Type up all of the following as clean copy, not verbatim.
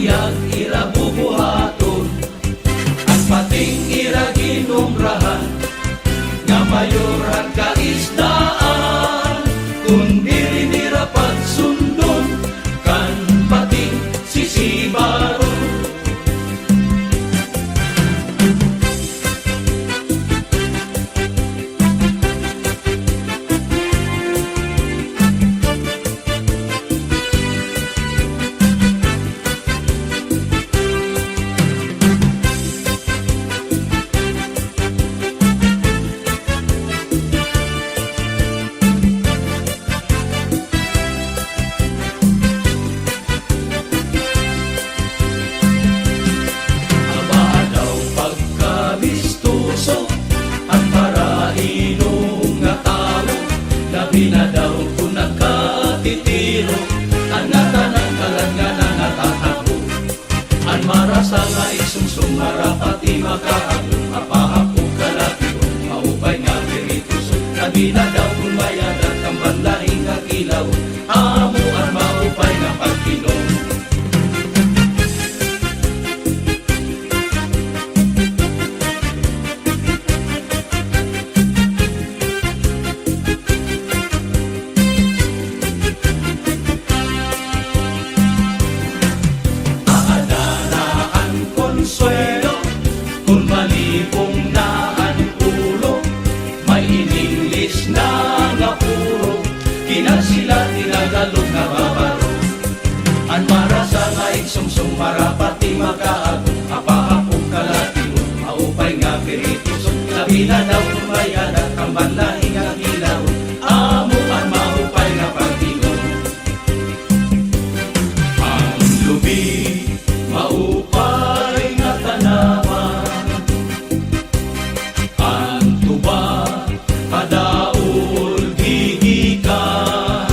Biyag ira bubuhaton at pating ira ginumrahan nga mayoran kaisdaan kundi rin ira pagsundon kan pating sisibaron. Pinadaw kung nakatitiro ang natanang kalan nga nangatatago ang marasa nga isungsong marapati makahago apahapong kalatiyo maupay nga pirituso na binadaw kung mayadat ang banlaing kakilaw amo ang maupay nga pagkinom. Kung malibong na ang ulo, may in-English na nga puro, kinasila tinagalog na babaro. Ang marasa nga iksungsong marapati makaago, apahapong kalatiyo, maupay nga pirituso, labi na daw kumayadat ang banlaing ang ilaw, amo ang maupay nga pagtigon. Ang lubi, maupay nga tanaman, kadaol gigikan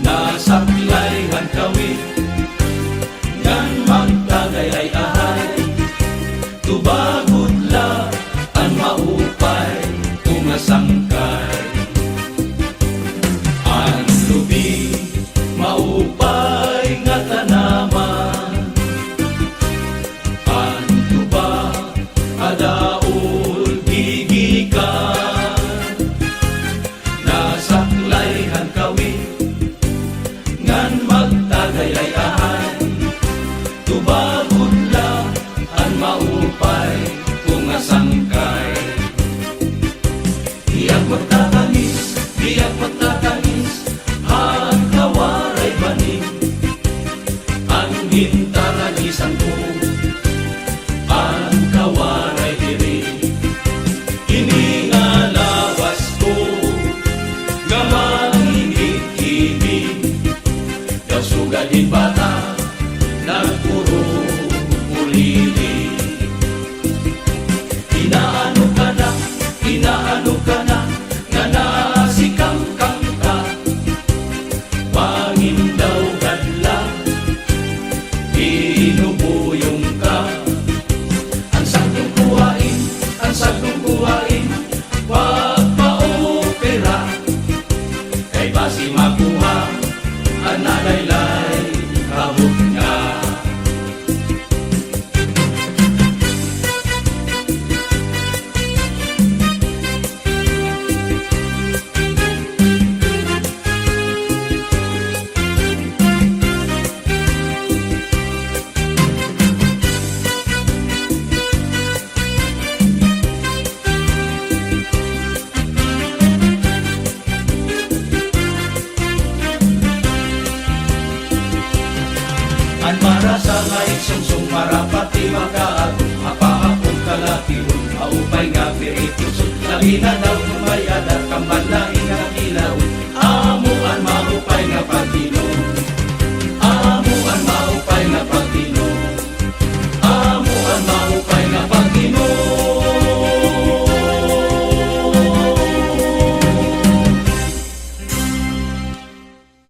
nasaklay han kawit ngan magtagay-ay-ay tubagod la ang maupay kung nasangkay. Ang lubi maupay nga tanaman, ang tuba kadaol gigikan nasaklayhan kawit ngan magtagay-ay-ay tubagod la ang maupay kung asangkay. Diyak magtatanis ang kawaray baning ang hintaran isang buong ang kawaray diri iningalawas ko nga mangingit-ingit kasugadin bata nagpuro ulili. Inaano ka na nga nasikangkang ka pangindaw gadla inubuyong ka ang saktong kuhain wag pa-opera kay basi makuha ang nalaylay kabut nga. Ang marasa nga iksungsong marapati makaago apahapong kalatiyon maupay nga pirituso labi na daw kumayadat kang banla